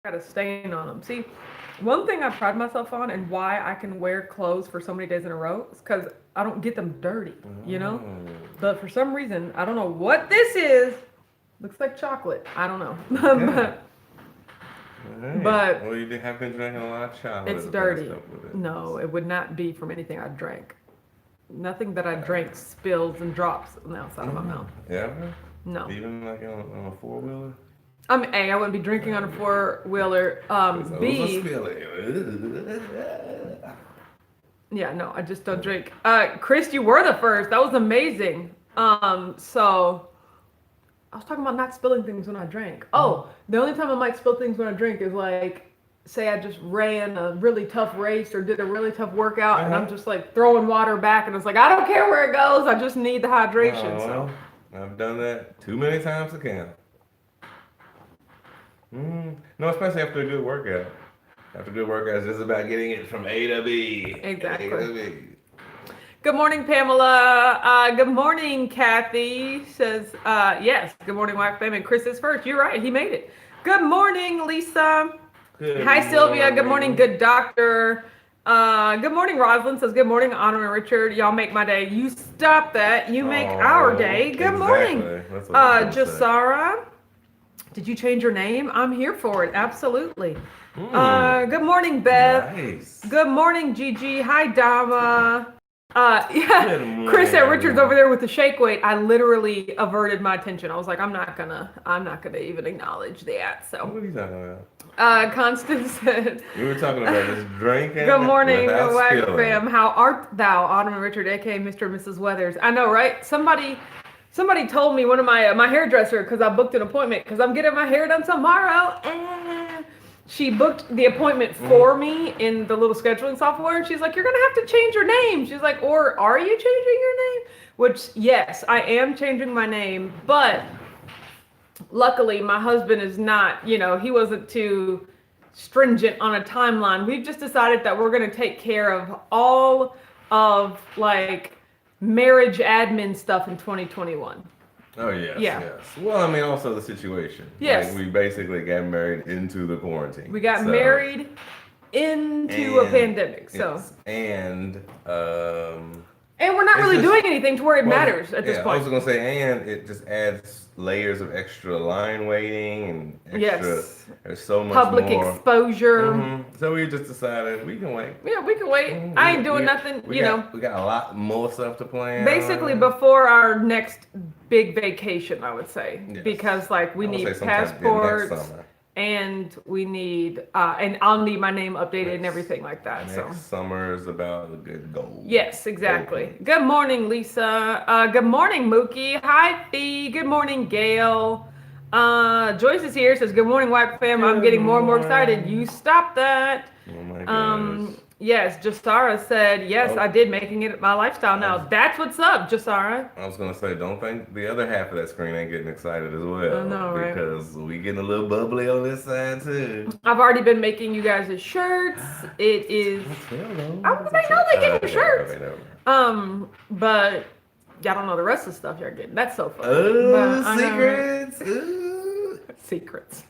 got a stain on them. See, one thing I pride myself on and why I can wear clothes for so many days in a row is because I don't get them dirty, you know? But for some reason, I don't know what this is. Looks like chocolate. I don't know. But well, you have been drinking a lot of chocolate. it's dirty. No, it would not be from anything I drank. Nothing that I drank spills and drops on the outside of my mouth. Yeah? No. Even like on a four-wheeler? A, I wouldn't be drinking on a four-wheeler. B, yeah, no, I just don't drink. Chris, you were the first. That was amazing. So I was talking about not spilling things when I drank. Oh, the only time I might spill things when I drink is like, say I just ran a really tough race or did a really tough workout and I'm just like throwing water back and it's like, I don't care where it goes. I just need the hydration. So I've done that too many times to count. No, especially after a good workout. After a good workout, it's just about getting it from A to B. Exactly. A to B. Good morning, Pamela. Good morning, Kathy. Says, yes. Good morning, wife, fam. And Chris is first. You're right. He made it. Good morning, Lisa. Hi, Sylvia. Good morning, good doctor. Good morning, Rosalind says, good morning, Anna and Richard. Y'all make my day. You stop that. You make our day. Good morning. Jasara. Did you change your name? I'm here for it. Absolutely. Good morning, Beth. Nice. Good morning, Gigi. Hi, Dama. Yeah, Chris at Richard's over there with the shake weight. I literally averted my attention. I was like, I'm not gonna even acknowledge that. So. What are you talking about? Constance said. We were talking about just drinking. Good morning, Wack spilling. fam. How art thou, Autumn and Richard, aka Mr. and Mrs. Weathers? I know, right? Somebody told me, one of my hairdresser, because I booked an appointment because I'm getting my hair done tomorrow. And she booked the appointment for me in the little scheduling software, and she's like, "You're gonna have to change your name." She's like, "Or are you changing your name?" Which, yes, I am changing my name, but luckily my husband is not. He wasn't too stringent on a timeline. We've just decided that we're gonna take care of all of like marriage admin stuff in 2021. Oh, yes, Yeah. yes. Well, I mean, also the situation. Yes. Like, we basically got married into the quarantine. We got married into a pandemic, so. Yes. And we're not really doing anything to where it matters at this point. I was going to say, and it just adds layers of extra line waiting and extra, yes. There's so much public more. exposure. So we just decided we can wait. Yeah, we can wait. I ain't doing nothing, We got a lot more stuff to plan. Basically before our next big vacation, I would say. Yes. Because like we need next passports summer. and we need and I'll need my name updated and everything like that. Next summer is about a good goal. Yes, exactly. Okay. Good morning, Lisa. Good morning, Mookie. Hi, Fee. Good morning, Gail. Joyce is here. Says, good morning, White Fam. I'm getting more and more excited. You stop that. Oh my goodness. Yes, Jasara said, yes, I did, making it my lifestyle now. That's what's up, Jasara. I was going to say, don't think the other half of that screen ain't getting excited as well. I know, right? Because we getting a little bubbly on this side, too. I've already been making you guys' shirts. It is... I know they get your shirts. But y'all don't know the rest of the stuff y'all getting. That's so funny. Oh, secrets. Ooh. Secrets.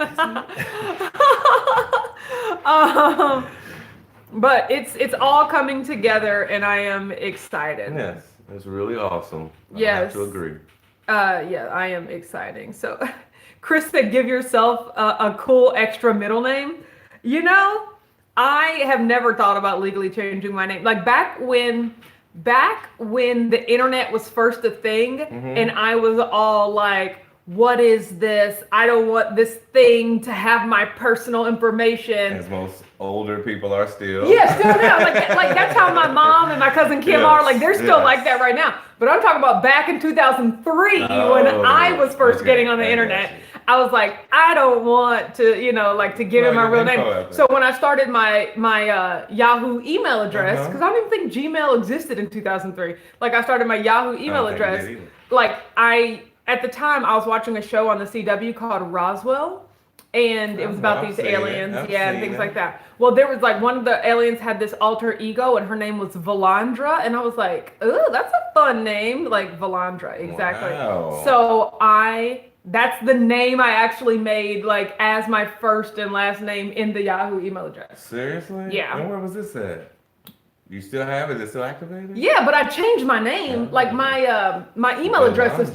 But it's all coming together, and I am excited. Yes, it's really awesome. Yes. I have to agree. Yeah, I am exciting. So, Chris said, give yourself a cool extra middle name. I have never thought about legally changing my name. Like back when the internet was first a thing, and I was all like, what is this? I don't want this thing to have my personal information. As most older people are still. Yeah, still now. Like that's how my mom and my cousin Kim are. Like they're still like that right now. But I'm talking about back in 2003 when I was first getting on the internet. I was like, I don't want to, to give it my real name. So when I started my Yahoo email address, because I don't even think Gmail existed in 2003. Like I started my Yahoo email address. At the time, I was watching a show on the CW called Roswell, and it was about these aliens, and things like that. Well, there was like one of the aliens had this alter ego, and her name was Valandra, and I was like, "Ooh, that's a fun name, like Valandra, exactly." Wow. So I That's the name I actually made, like, as my first and last name in the Yahoo email address. Seriously? Yeah. And where was this at? You still have it? Is it still activated? Yeah, but I changed my name. Like my email address is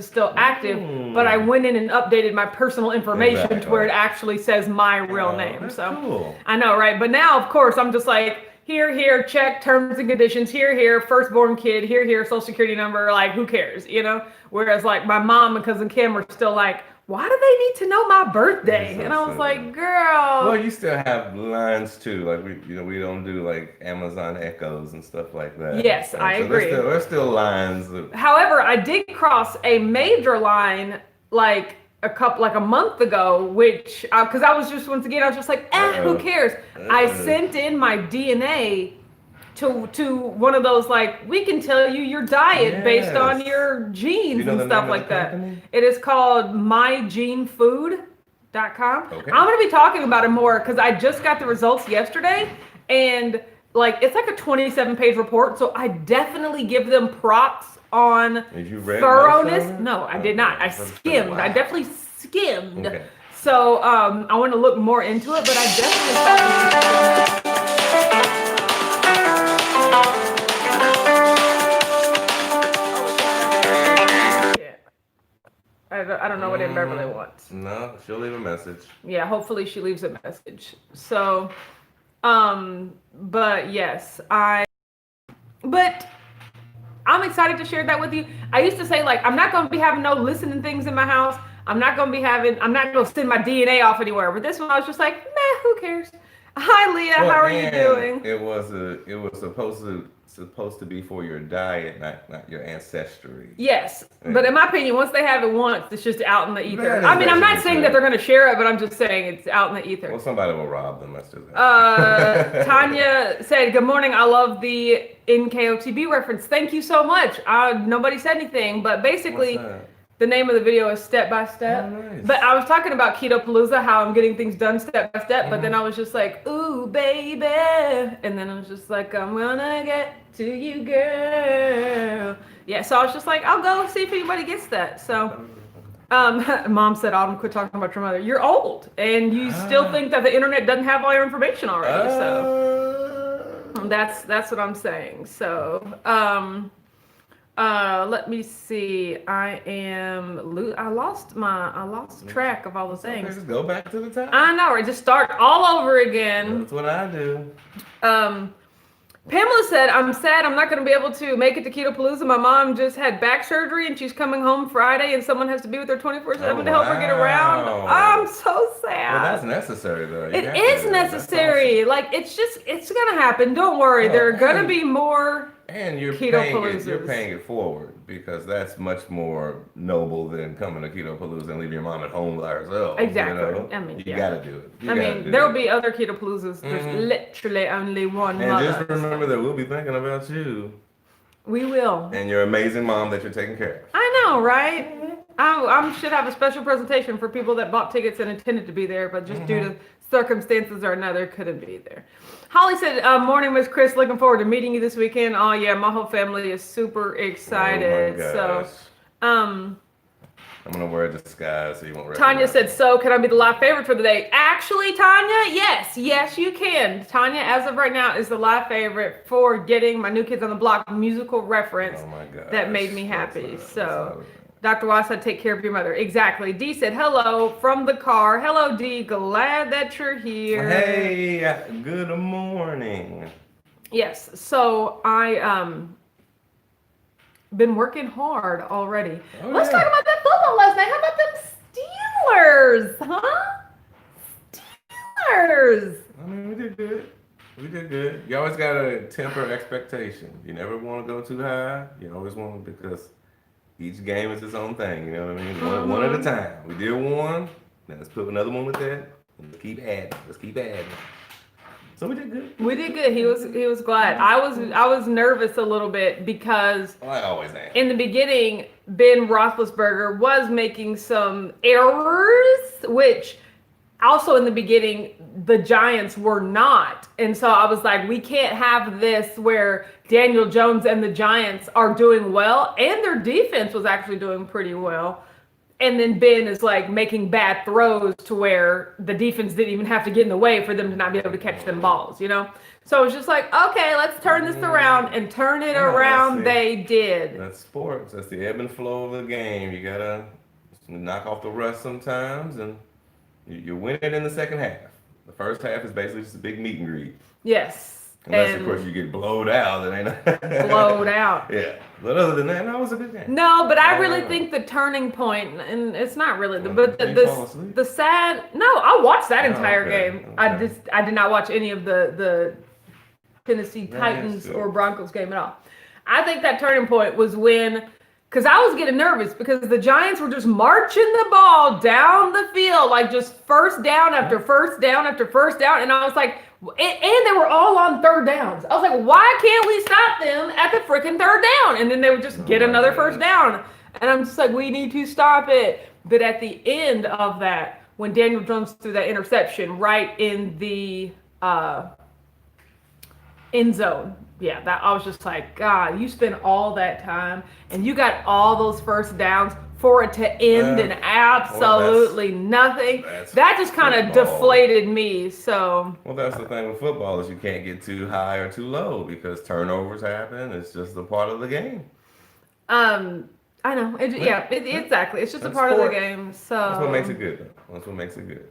still active, but I went in and updated my personal information to where it actually says my real name. That's So cool. I know, right? But now, of course, I'm just like, here, check terms and conditions, here, firstborn kid, here, social security number, like, who cares, you know? Whereas, like, my mom and cousin Kim are still like, why do they need to know my birthday? So and I was silly. like, girl. Well, you still have lines too. Like we don't do like Amazon Echoes and stuff like that. Yes, I agree. There's still lines. However, I did cross a major line like a month ago, which because I was just once again I was just like, who cares? I sent in my DNA to one of those, like, we can tell you your diet based on your genes and stuff like that. It is called mygenefood.com. Okay. I'm going to be talking about it more because I just got the results yesterday, and like it's like a 27-page report, so I definitely give them props on thoroughness. No, I did not. I skimmed. I definitely skimmed. Okay. So I want to look more into it, but I definitely thought I don't know what Aunt Beverly wants. No, she'll leave a message. Yeah, hopefully she leaves a message. So, but yes, but I'm excited to share that with you. I used to say, like, I'm not going to be having no listening things in my house. I'm not going to send my DNA off anywhere. But this one, I was just like, nah, who cares? Hi, Leah. How are you doing? It was supposed to be for your diet, not your ancestry. Yes, but in my opinion, once they have it once, it's just out in the ether. I mean, I'm not saying true. that they're going to share it, but I'm just saying it's out in the ether. Well, somebody will rob them. Let's do that. Tanya said, "Good morning. I love the NKOTB reference. Thank you so much." Nobody said anything, but basically, the name of the video is Step by Step. Oh, nice. But I was talking about Keto Palooza, how I'm getting things done step by step. But then I was just like, "Ooh, baby," and then I was just like, "I'm gonna get to you, girl." Yeah. So I was just like, I'll go see if anybody gets that. So. Mom said, Autumn, quit talking about your mother. You're old, and you still think that the internet doesn't have all your information already. So that's what I'm saying. So, let me see. I lost track of all the things. Just go back to the top. I know, right? Just start all over again. That's what I do. Pamela said, I'm sad I'm not going to be able to make it to Keto Palooza. My mom just had back surgery and she's coming home Friday and someone has to be with her 24/7 to help her get around. I'm so sad. Well, that's necessary though. It is necessary. Awesome. Like, it's going to happen. Don't worry. There are going to be more Keto Paloozas. You're paying it forward because that's much more noble than coming to Keto Palooza and leave your mom at home by herself. Exactly. You know? I mean, you got to do it. There will be other Keto Paloozas. There's literally only one. And just remember that we'll be thinking about you. We will. And your amazing mom that you're taking care of. I know, right? I should have a special presentation for people that bought tickets and intended to be there, but just due to circumstances or another, couldn't be there. Holly said, morning, Miss Chris. Looking forward to meeting you this weekend. Oh, yeah, my whole family is super excited. Oh, my gosh. So, I'm going to wear a disguise so you won't recognize Tanya said, so can I be the live favorite for the day? Actually, Tanya, yes, you can. Tanya, as of right now, is the live favorite for getting my New Kids on the Block musical reference. Oh, my gosh. That made me happy. So, Dr. Watt said, take care of your mother. Exactly. Dee said, hello from the car. Hello, Dee. Glad that you're here. Hey, good morning. Yes. So I been working hard already. Let's talk about that football last night. How about them Steelers? Huh? Steelers. I mean, we did good. You always got to temper expectations. You never want to go too high. You always want to, because each game is its own thing, you know what I mean? One at a time. We did one, now let's put another one with that, and let's keep adding. So we did good. We did good. He was glad. I was nervous a little bit because I always am. In the beginning, Ben Roethlisberger was making some errors, which also in the beginning the Giants were not. And so I was like, we can't have this where Daniel Jones and the Giants are doing well, and their defense was actually doing pretty well. and then Ben is like making bad throws to where the defense didn't even have to get in the way for them to not be able to catch them balls, you know? So it's just like, okay, let's turn this around, and turn it around. They did. That's sports. That's the ebb and flow of the game. You gotta knock off the rust sometimes, and you win it in the second half. The first half is basically just a big meet and greet. Yes. Unless, of course, you get blowed out. It ain't blowed out. Yeah. But other than that, no, it was a good game. No, but I really think the turning point, and it's not really the sad. No, I watched that entire game. Okay. I did not watch any of the Tennessee Titans or Broncos game at all. I think that turning point was when, because I was getting nervous because the Giants were just marching the ball down the field, like just first down after first down after first down. And I was like, and they were all on third downs. I was like, why can't we stop them at the freaking third down? And then they would just get another first down. And I'm just like, we need to stop it. But at the end of that, when Daniel Jones threw that interception right in the end zone, yeah, that I was just like, God, you spent all that time and you got all those first downs for it to end in absolutely nothing. That just kind of deflated me. So that's the thing with football is you can't get too high or too low because turnovers happen. It's just a part of the game. I know. Exactly. It's just a part of the game. So that's what makes it good, though. That's what makes it good.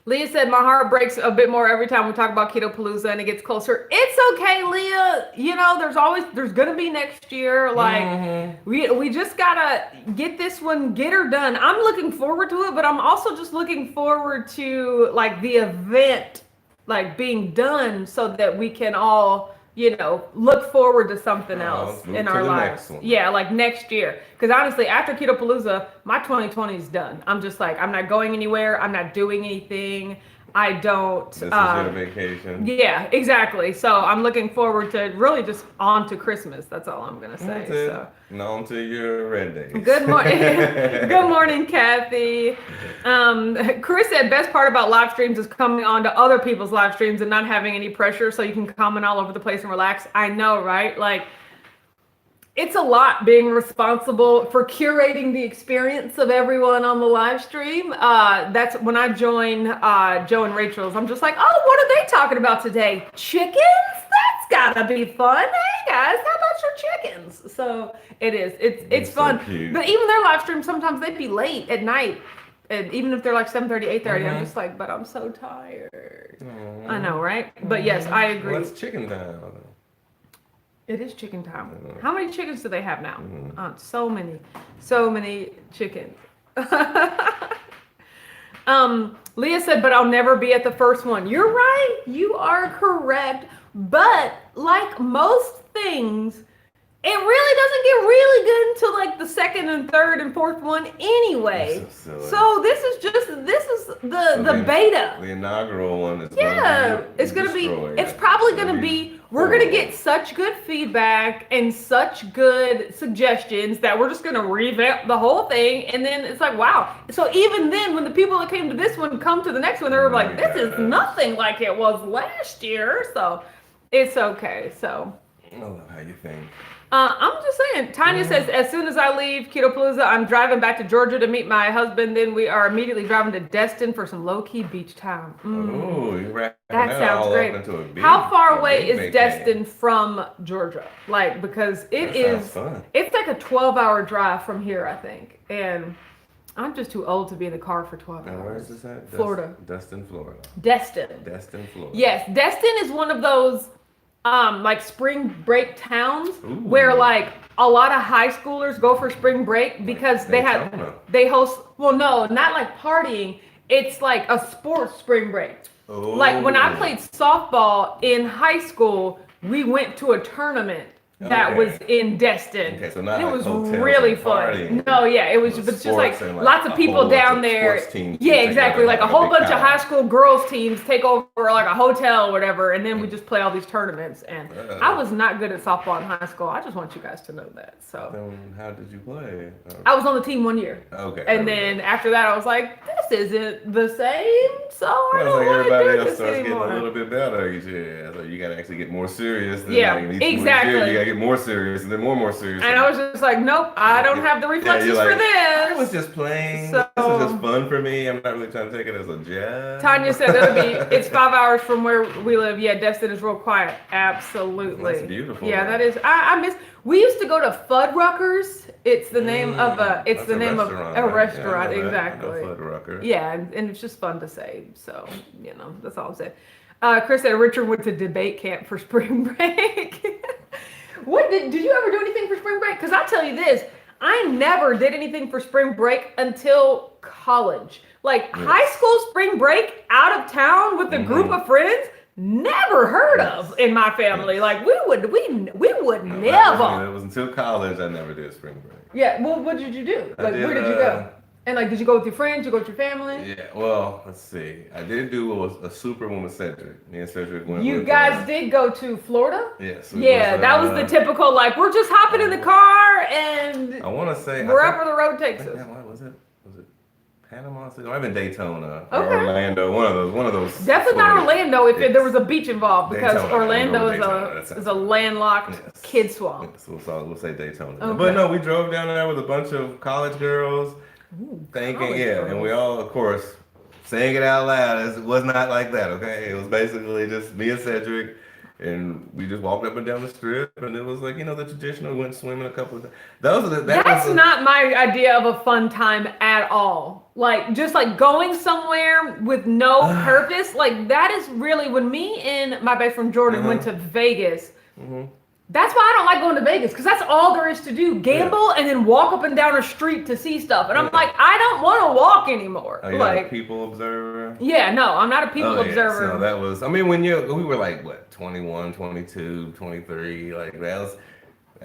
Leah said, my heart breaks a bit more every time we talk about Keto Palooza and it gets closer. It's okay, Leah. You know, there's going to be next year. Like, we just got to get this one, get her done. I'm looking forward to it, but I'm also just looking forward to, like, the event, like, being done so that we can all, you know, look forward to something else in our lives. Yeah, like next year. Because honestly, after Keto Palooza, my 2020 is done. I'm just like, I'm not going anywhere. I'm not doing anything. I don't. This is your vacation. Yeah, exactly. So I'm looking forward to really just on to Christmas. That's all I'm gonna say. So. And on to your red days. Good morning. Good morning, Kathy. Chris said best part about live streams is coming on to other people's live streams and not having any pressure, so you can comment all over the place and relax. I know, right? Like, it's a lot being responsible for curating the experience of everyone on the live stream. That's when I join Joe and Rachel's. I'm just like, oh, what are they talking about today? Chickens? That's gotta be fun. Hey guys, how about your chickens? So it is. It's fun. So but even their live streams, sometimes they'd be late at night. And even if they're like 7:30, 8:30, I'm just like, but I'm so tired. I know, right? But yes, I agree. Well, it's chicken time. It is chicken time. How many chickens do they have now? So many chickens. Leah said, but I'll never be at the first one. You're right. You are correct. But like most things, it really doesn't get really good until like the second and third and fourth one anyway. So this is the beta. The inaugural one is it's probably gonna be we're gonna get such good feedback and such good suggestions that we're just gonna revamp the whole thing, and then it's like, wow. So even then, when the people that came to this one come to the next one, they're like, this is nothing like it was last year. So it's okay. So I love how you think. I'm just saying, Tanya says, as soon as I leave Keto Palooza, I'm driving back to Georgia to meet my husband. Then we are immediately driving to Destin for some low-key beach time. Oh, you're that sounds great. How far away is Destin from Georgia? Like, because it's like a 12-hour drive from here, I think. And I'm just too old to be in the car for 12 hours. Where is this at? Florida. Destin, Florida. Destin, Florida. Yes, Destin is one of those like spring break towns where like a lot of high schoolers go for spring break because they host, well, no, not like partying. It's like a sports spring break. Like when I played softball in high school, we went to a tournament that was in Destin. Okay, so not it like was really fun. No, yeah, it was just like lots of people down there. Yeah, exactly. Like a whole bunch of high school girls teams take over like a hotel or whatever, and then we just play all these tournaments. And I was not good at softball in high school. I just want you guys to know that. So then how did you play? I was on the team 1 year. Okay. And then after that, I was like, this isn't the same. So I don't want to do this anymore. Getting a little bit better each year. So you got to actually get more serious. Than exactly. You got to get more serious and then more serious. And I was just like, nope, I don't have the reflexes you're for like, this. It was just playing. So, this was just fun for me. I'm not really trying to take it as a job. Tanya said it's 5 hours from where we live. Yeah, Destin is real quiet. Absolutely. That's beautiful. Yeah, that is. I miss. We used to go to Fuddruckers. It's the name of a. It's the name of a restaurant. Yeah, exactly. Fuddruckers. Yeah, and it's just fun to say. So that's all I'm saying. Chris said Richard went to debate camp for spring break. What did you ever do anything for spring break? Because I'll tell you this, I never did anything for spring break until college. Like high school spring break out of town with a group of friends, never heard of in my family. Like we would never. It was until college I never did spring break. Yeah, well, what did you do? Like where did you go? And like, did you go with your friends? You go with your family? Yeah, well, let's see. I did do a Superwoman Cedric. Me and Cedric went. You guys did go to Florida? Yes. Yeah, that was the typical, like, we're just hopping in the car and I want to say wherever the road takes us. What was it? Was it Panama City? I've been Daytona or Okay. Orlando. One of those. Definitely not Orlando if there was a beach involved, because Daytona. Orlando Daytona. is a landlocked kid swamp. So we'll say Daytona. Okay. But no, we drove down there with a bunch of college girls. Thinking, and we all, of course, saying it out loud. It was not like that, okay? It was basically just me and Cedric, and we just walked up and down the strip, and it was like, the traditional, we went swimming a couple of times. That's not my idea of a fun time at all. Like, just like going somewhere with no purpose, like that is really, when me and my best friend Jordan went to Vegas, that's why I don't like going to Vegas, because that's all there is to do. Gamble and then walk up and down a street to see stuff. And I'm like, I don't want to walk anymore. Are you like a people observer? Yeah, no, I'm not a people observer. So that was, we were like, what, 21, 22, 23, like that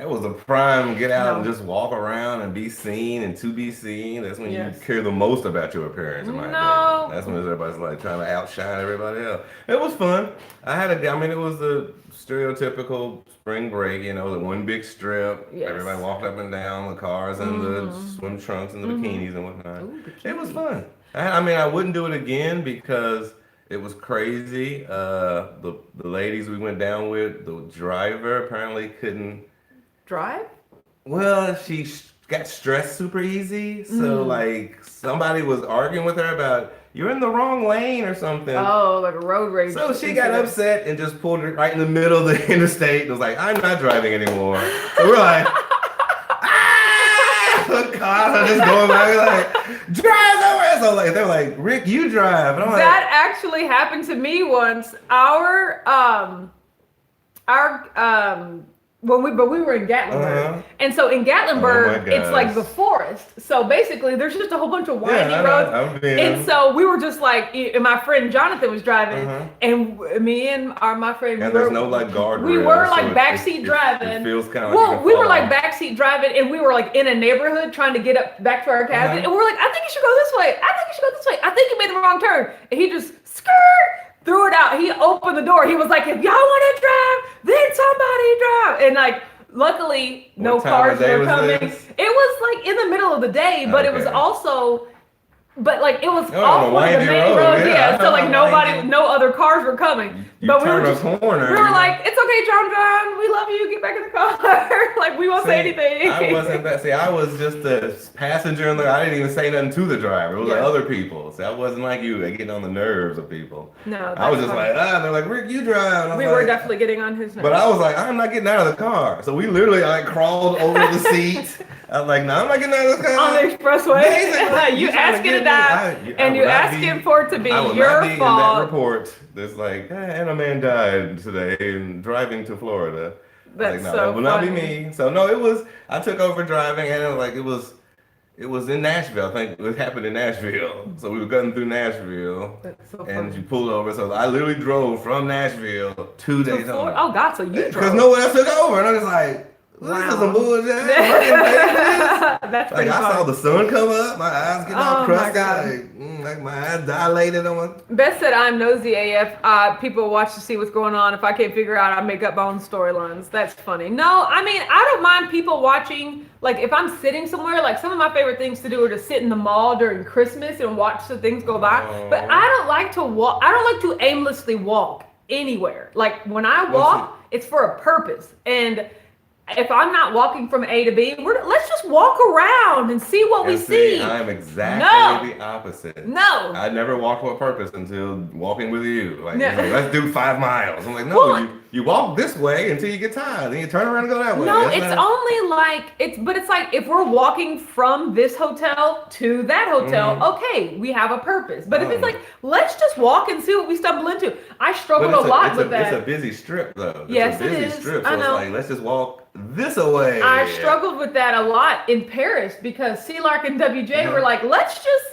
was a prime get out and just walk around and be seen and to be seen. That's when you care the most about your appearance, in my opinion. That's when everybody's like trying to outshine everybody else. It was fun. It was the stereotypical spring break, the one big strip. Yes. Everybody walked up and down, the cars and the swim trunks and the bikinis and whatnot. Ooh, it was fun. I wouldn't do it again because it was crazy. The ladies we went down with, the driver apparently couldn't drive? Well, she got stressed super easy. So like somebody was arguing with her about, you're in the wrong lane or something. Oh, like a road rage. So she got upset and just pulled her right in the middle of the interstate and was like, I'm not driving anymore. So we're like, the cars are just going by. We're like, drive somewhere. So like, they're like, Rick, you drive. And I'm like, that actually happened to me once. But we were in Gatlinburg, and so in Gatlinburg, it's like the forest. So basically, there's just a whole bunch of windy roads, and so we were just like, and my friend Jonathan was driving, and me and my friend, there's no like guardrail. We were like backseat driving. It feels kind of well, we were like backseat driving, and we were like in a neighborhood trying to get back to our cabin, and we were like, I think you should go this way. I think you should go this way. I think you made the wrong turn, and he just threw it out. He opened the door. He was like, if y'all want to drive, then somebody drive. And like, luckily, no cars were coming. It was like in the middle of the day, but it was also, like it was off one of the main roads. Yeah, so like no other cars were coming. But we were like, it's okay, John, we love you. Get back in the car. Like we won't say anything. I wasn't that. See, I was just a passenger in there. I didn't even say nothing to the driver. It was like other people. See, I wasn't like you, getting on the nerves of people. No, I was just like, they're like, Rick, you drive. We were definitely getting on his nerves. But I was like, I'm not getting out of the car. So we literally like crawled over the seat. I was like, no, I'm not getting out of the car. On the expressway. You asking to die, and you asking for it to be your fault. In that report, there's like, and a man died today in driving to Florida. That's like, so that will not be me. So no, I took over driving, and it was in Nashville. I think it happened in Nashville. So we were cutting through Nashville. That's so funny. And she pulled over. So I literally drove from Nashville 2 days home. Oh God, so you drove. Because no one else took over. And I was like, this is some bullshit. That's like I saw the sun come up, my eyes get all crusty, like my eyes dilated on. Beth said, I'm nosy AF. People watch to see what's going on. If I can't figure out, I make up my own storylines. That's funny. No, I don't mind people watching. Like if I'm sitting somewhere, like some of my favorite things to do are to sit in the mall during Christmas and watch the things go by. But I don't like to walk. I don't like to aimlessly walk anywhere. Like when I walk, it's for a purpose. And if I'm not walking from A to B, let's just walk around and see what we see. I'm exactly the opposite. No. I never walk for a purpose until walking with you. Like, let's do 5 miles. I'm like, no, well, you walk this way until you get tired. Then you turn around and go that way. No, only like, it's like if we're walking from this hotel to that hotel, okay, we have a purpose. But if it's like, let's just walk and see what we stumble into. I struggled a lot with that. It's a busy strip, though. Yes, it is. Strip, so it's like, let's just walk this away. I struggled with that a lot in Paris because C-Lark and WJ were like, let's just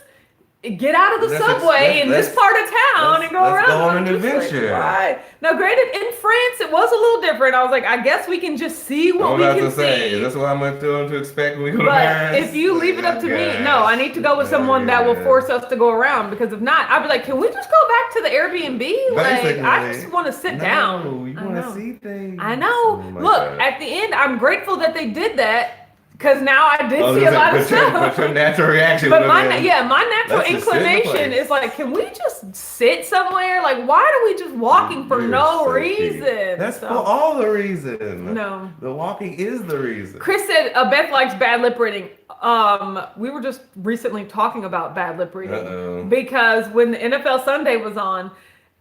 get out of the subway in this part of town and go around. Let's go on an adventure. Right. Now, granted, in France, it was a little different. I was like, I guess we can just see what we can see. That's what I'm going to expect when we go to Paris. But if you leave it up to me, no, I need to go with someone that will force us to go around. Because if not, I'd be like, can we just go back to the Airbnb? Like, I just want to sit down. You want to see things. I know. Look, at the end, I'm grateful that they did that. Because now I did see a lot of stuff. But your natural reaction. But my natural inclination is like, can we just sit somewhere? Like, why are we just walking for no reason? That's for all the reason. No. The walking is the reason. Chris said, Beth likes bad lip reading. We were just recently talking about bad lip reading. Because when the NFL Sunday was on,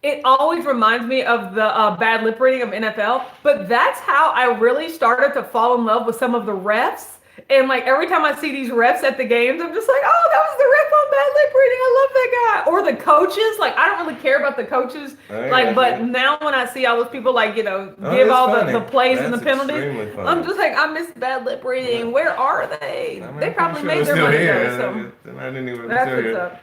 it always reminds me of the bad lip reading of NFL. But that's how I really started to fall in love with some of the refs. And like every time I see these refs at the games, I'm just like, oh, that was the ref on bad lip reading. I love that guy. Or the coaches. Like, I don't really care about the coaches. But now when I see all those people, like, give all the plays and the penalties, I'm just like, I miss bad lip reading. Where are they? They probably made their money though. So that's what's up.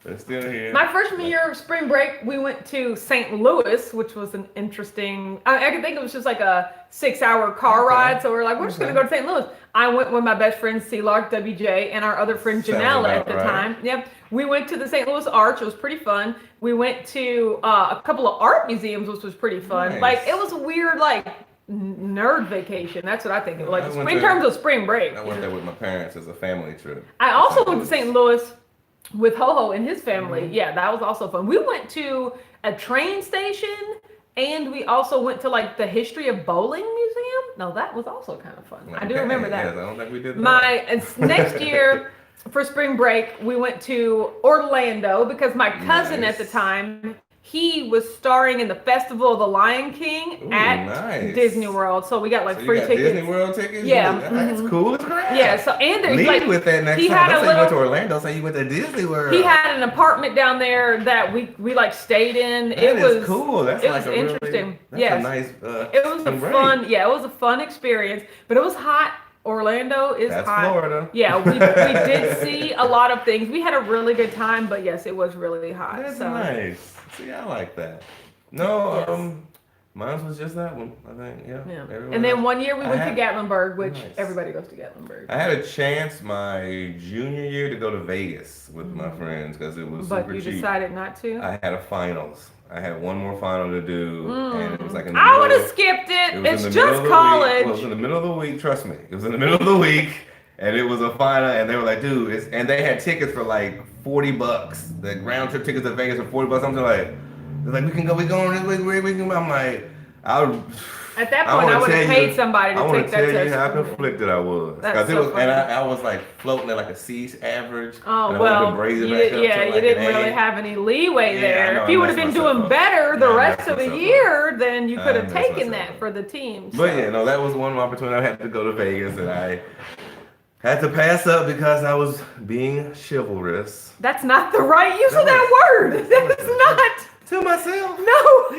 They're still here. My freshman year of spring break, we went to St. Louis, which was an interesting, I could think it was just like a 6-hour car ride. So we're like, we're just going to go to St. Louis. I went with my best friend, C-Lark, WJ, and our other friend, Janella, at the time. Yep. We went to the St. Louis Arch. It was pretty fun. We went to a couple of art museums, which was pretty fun. Nice. Like, it was a weird, like, nerd vacation. That's what I think. Like, in terms of spring break. I went there with my parents as a family trip. I also went to St. Louis with Ho-Ho and his family. Yeah, that was also fun. We went to a train station and we also went to like the History of Bowling Museum. No, that was also kind of fun. Okay. I do remember that. Yes, I don't think we did that. Next year for spring break, we went to Orlando because my cousin at the time, he was starring in the Festival of the Lion King at Disney World. So we got like free tickets. Disney World tickets? Yeah. That's cool as crap. Yeah, so and there's Lead with that next time. Don't say you went to Orlando, say you went to Disney World. He had an apartment down there that we like stayed in. It was cool. That's like interesting. That's a nice it was it was a fun experience, but it was hot. Orlando is hot. That's Florida. Yeah, we did see a lot of things. We had a really good time, but yes, it was really hot. That's nice. See, I like that. No, mine was just that one, I think. Yeah. And then one year we went to Gatlinburg, which everybody goes to Gatlinburg. I had a chance my junior year to go to Vegas with my friends because it was super cheap. But you decided not to? I had a finals. I had one more final to do, and it was like in the I would have skipped it. It's just college. Well, it was in the middle of the week. Trust me, it was in the middle of the week, and it was a final. And they were like, "Dude," and they had tickets for like $40. The round trip tickets to Vegas for $40. I'm just like, they're like, "We can go. We going this week. We can." I'm like, At that point, I would have paid somebody to take that test. I want to tell you how conflicted I was. That's so funny. And I was like floating at like a C average. Oh, well, you didn't really have any leeway there. If you would have been doing better the rest of the year, then you could have taken that for the team. So. But that was one opportunity. I had to go to Vegas and I had to pass up because I was being chivalrous. That's not the right use of that word. That is not. To myself? No.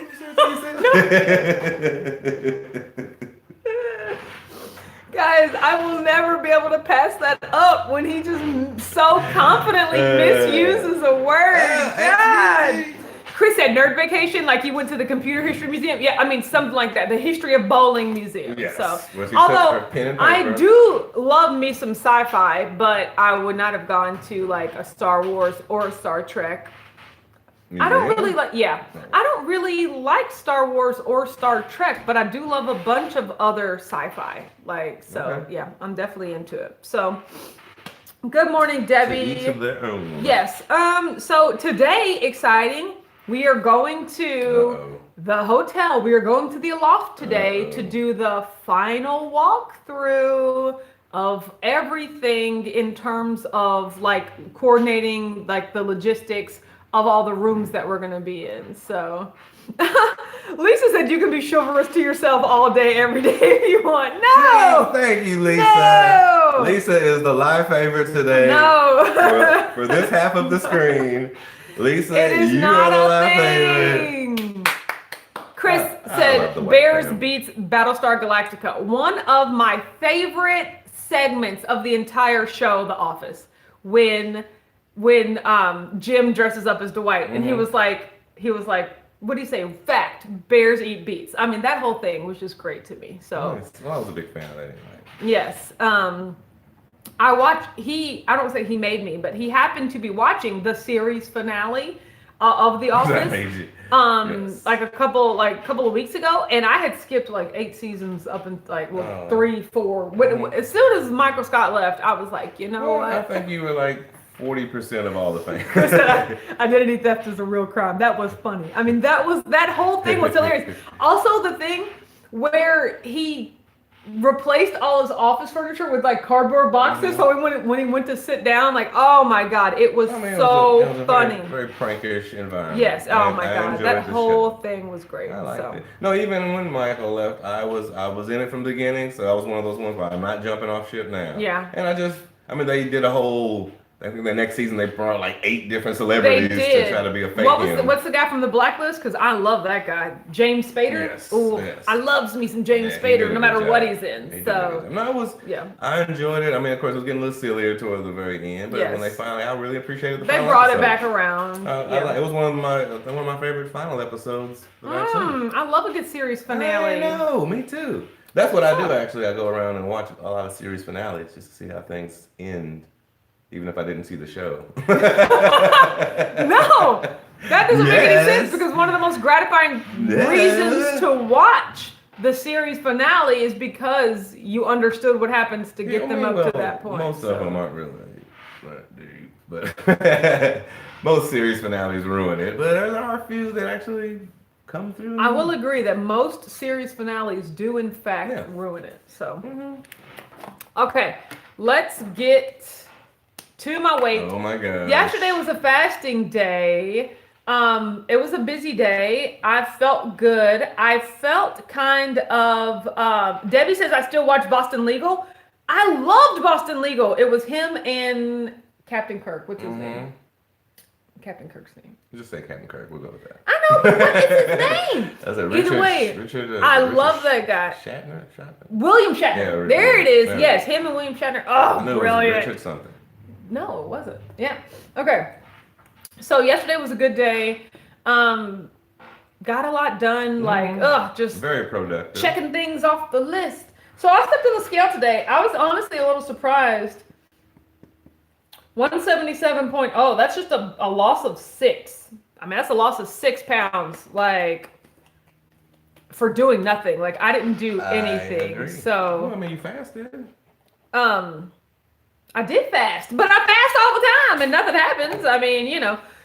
Guys, I will never be able to pass that up when he just so confidently misuses a word. God. Chris said nerd vacation, like he went to the Computer History Museum. Yeah, I mean something like that. The History of Bowling Museum. Yes. So, although I do love me some sci-fi, but I would not have gone to like a Star Wars or a Star Trek. I don't really like Star Wars or Star Trek, but I do love a bunch of other sci-fi. Yeah, I'm definitely into it. So, good morning, Debbie. To each of their own. Yes. So today, exciting. We are going to the hotel. We are going to the loft today to do the final walkthrough of everything in terms of like coordinating like the logistics of all the rooms that we're going to be in. So Lisa said you can be chivalrous to yourself all day, every day if you want. No! Thank you, Lisa. No! Lisa is the live favorite today. No! for this half of the screen. Lisa, it is you not are the a live thing. favorite. Chris I said love the white Bears fam. beats Battlestar Galactica. One of my favorite segments of the entire show, The Office, when Jim dresses up as Dwight and he was like, what do you say? Fact, Bears eat beets. I mean, that whole thing was just great to me. So I was a big fan of that anyway. yes. I don't say he made me, but he happened to be watching the series finale of The Office. Yes. Like a couple of weeks ago, and I had skipped like 8 seasons up in like 3, 4. As soon as Michael Scott left, I was like, you know what? I think you were like 40% of all the fans. Identity theft is a real crime. That was funny. I mean, that whole thing was hilarious. Also, the thing where he replaced all his office furniture with like cardboard boxes. So when he went to sit down, like, oh my God, it was funny. It was a very, very prankish environment. Yes. Oh my God, that whole thing was great. I liked it. No, even when Michael left, I was in it from the beginning. So I was one of those ones where I'm not jumping off ship now. Yeah. And they did a whole. I think the next season they brought like 8 different celebrities to try to be a fake. What's the guy from the Blacklist? Because I love that guy, James Spader. Yes, yes. I love me some James Spader, no matter what he's in. I enjoyed it. I mean, of course, it was getting a little sillier towards the very end, but when they finally, I really appreciated the. They brought it back around. It was one of my favorite final episodes that I've seen. I love a good series finale. I know, me too. That's what I do actually. I go around and watch a lot of series finales just to see how things end. Even if I didn't see the show. No, that doesn't make any sense because one of the most gratifying reasons to watch the series finale is because you understood what happens to get them up to that point. Most of them aren't really deep, but most series finales ruin it. But there are a few that actually come through. I will agree that most series finales do in fact ruin it. So, okay, let's get to my weight. Oh my God. Yesterday was a fasting day. It was a busy day. I felt good. I felt kind of, Debbie says I still watch Boston Legal. I loved Boston Legal. It was him and Captain Kirk. What's his name? Captain Kirk's name. You just say Captain Kirk. We'll go with that. I know, but what is his name? That's a Richard, either way, Richard, I love that guy. Shatner? William Shatner. Yeah, there it is. Yeah. Yes, him and William Shatner. Oh, I knew brilliant. It was Richard something. No, it wasn't. Yeah. Okay. So yesterday was a good day. Got a lot done. Just very productive. Checking things off the list. So I stepped on the scale today. I was honestly a little surprised. 177.0. That's just a loss of 6. I mean, that's a loss of 6 pounds. Like, for doing nothing. Like, I didn't do anything. I so. Well, I mean, you fasted. I did fast, but I fast all the time and nothing happens. I mean,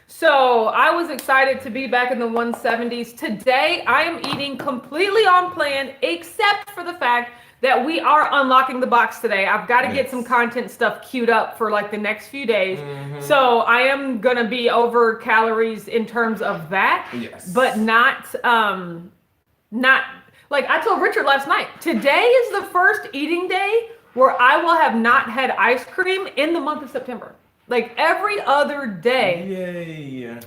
So I was excited to be back in the 170s. Today, I am eating completely on plan, except for the fact that we are unlocking the box today. I've got to get some content stuff queued up for like the next few days. So I am going to be over calories in terms of that, but not like I told Richard last night, today is the first eating day where I will have not had ice cream in the month of September. Like every other day. Yay.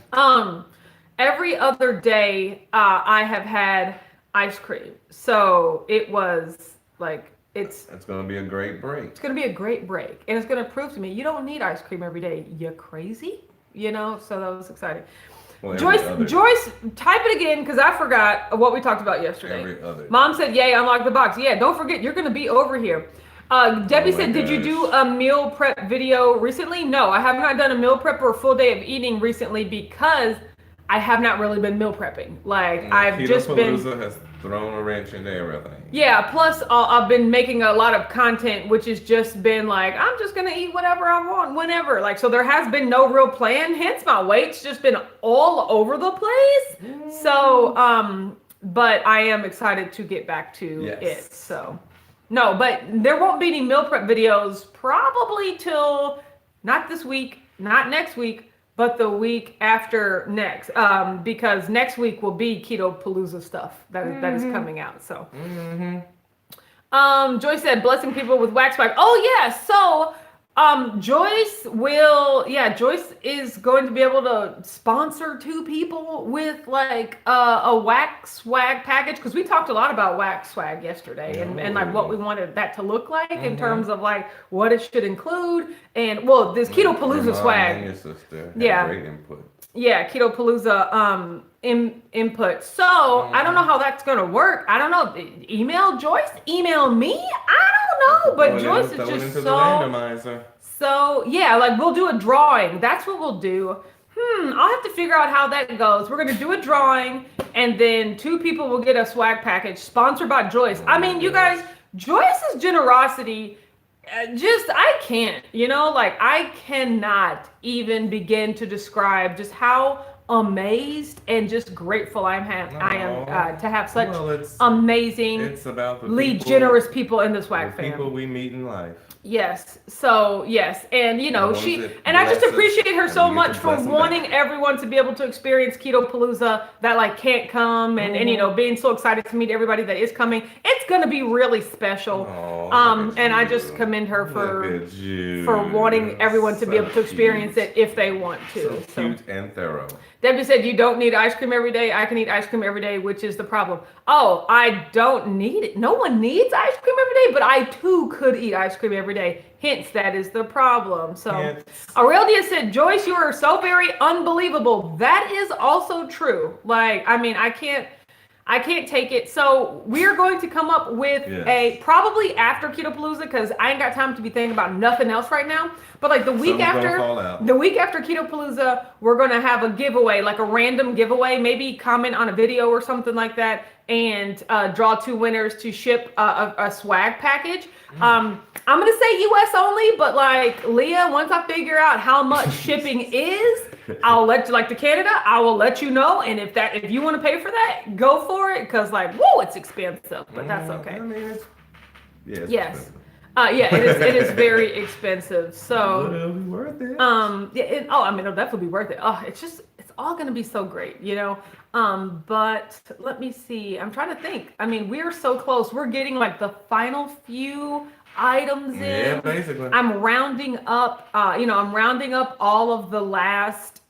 Every other day I have had ice cream. So it was like it's gonna be a great break. It's gonna be a great break. And it's gonna prove to me you don't need ice cream every day. You crazy? So that was exciting. Well, Joyce, type it again because I forgot what we talked about yesterday. Mom said, yay, unlock the box. Yeah, don't forget, you're going to be over here. Debbie said, did you do a meal prep video recently? No, I have not done a meal prep or a full day of eating recently because I have not really been meal prepping. Like And I've just been. Keto has thrown a wrench into everything. Yeah, plus I've been making a lot of content, which has just been like, I'm just gonna eat whatever I want, whenever. Like, so there has been no real plan, hence my weight's just been all over the place. So, but I am excited to get back to it. So, no, but there won't be any meal prep videos probably till not this week, not next week, but the week after next, because next week will be Keto Palooza stuff that is coming out. So, Joyce said, blessing people with wax swag. Oh yeah, so Joyce is going to be able to sponsor 2 people with like a wax swag package, because we talked a lot about wax swag yesterday and like what we wanted that to look like in terms of like what it should include, and well, this Keto Palooza swag. And your sister Yeah. Great input. Yeah, Keto Palooza input. So I don't know how that's gonna work. I don't know. Email Joyce, email me. I don't know, but Joyce is just so yeah. Like we'll do a drawing. That's what we'll do. I'll have to figure out how that goes. We're gonna do a drawing, and then 2 people will get a swag package sponsored by Joyce. I mean, you guys, Joyce's generosity. I can't, like I cannot even begin to describe just how amazed and just grateful I am to have such amazing, it's about the generous people in this swag family. People we meet in life. Yes. So yes, and I just appreciate her so much for wanting everyone to be able to experience Keto Palooza that like can't come, and being so excited to meet everybody that is coming. It's gonna be really special. And I just commend her for wanting everyone to be able to experience it if they want to. So cute and thorough. Debbie said, you don't need ice cream every day. I can eat ice cream every day, which is the problem. Oh, I don't need it. No one needs ice cream every day, but I too could eat ice cream every day. Hence, that is the problem. So, Aurelia said, Joyce, you are so very unbelievable. That is also true. Like, I mean, I can't take it. So we're going to come up with a probably after Keto Palooza, because I ain't got time to be thinking about nothing else right now. But like the week after Keto Palooza, we're gonna have a giveaway, like a random giveaway. Maybe comment on a video or something like that, and draw 2 winners to ship a swag package. I'm gonna say US only, but like Leah, once I figure out how much shipping is, I'll let you, like to Canada, I will let you know. And if you want to pay for that, go for it. Cause like, whoa, it's expensive, but that's okay. I mean, yes. Expensive. It is very expensive. So it'll be worth it. It'll definitely be worth it. Oh, it's all gonna be so great, But let me see. I'm trying to think. I mean, we're so close. We're getting like the final few items in. Yeah, basically. I'm rounding up all of the last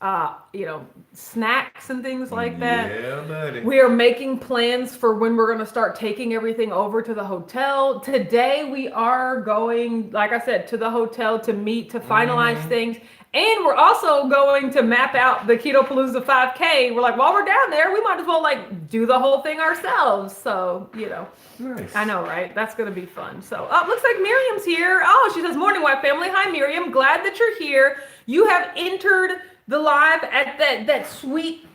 snacks and things like that. Yeah, buddy. We are making plans for when we're going to start taking everything over to the hotel. Today we are going, like I said, to the hotel to meet, to finalize things. And we're also going to map out the Keto Palooza 5K. We're like, while we're down there, we might as well like do the whole thing ourselves. So, Nice. I know, right? That's going to be fun. So, looks like Miriam's here. Oh, she says, morning, white family. Hi, Miriam. Glad that you're here. You have entered the live at that sweet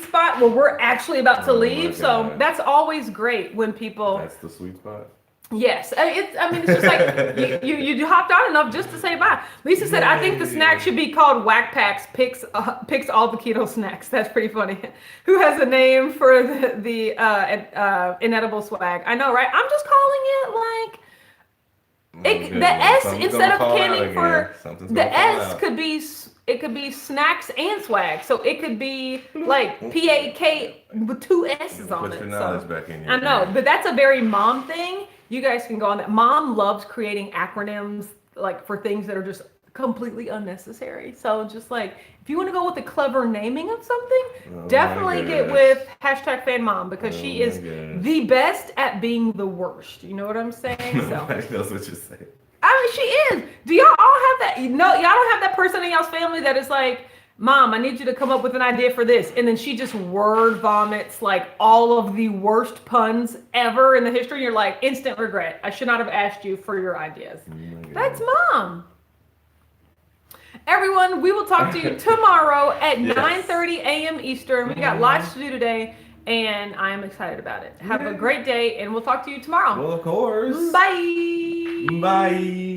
spot where we're actually about to leave. So that's always great when people. That's the sweet spot. Yes, it's just like you hopped on enough just to say bye. Lisa said, I think the snack should be called Whack Packs. Picks all the keto snacks. That's pretty funny. Who has a name for the inedible swag? I know, right? I'm just calling it like the S instead of candy for the S could be. It could be snacks and swag. So it could be like PAK with 2 S's on it. I know, but that's a very mom thing. You guys can go on that. Mom loves creating acronyms like for things that are just completely unnecessary. So just like, if you want to go with the clever naming of something, definitely get with #FanMom, because she is the best at being the worst. You know what I'm saying? So Nobody knows what you're saying. I mean, she is. Do y'all all have that? No, y'all don't have that person in y'all's family that is like, Mom, I need you to come up with an idea for this. And then she just word vomits like all of the worst puns ever in the history. You're like, instant regret. I should not have asked you for your ideas. That's Mom. Everyone, we will talk to you tomorrow at Yes. 9:30 a.m. Eastern. We got lots to do today, and I am excited about it. Have a great day, and we'll talk to you tomorrow. Well, of course. Bye. Bye.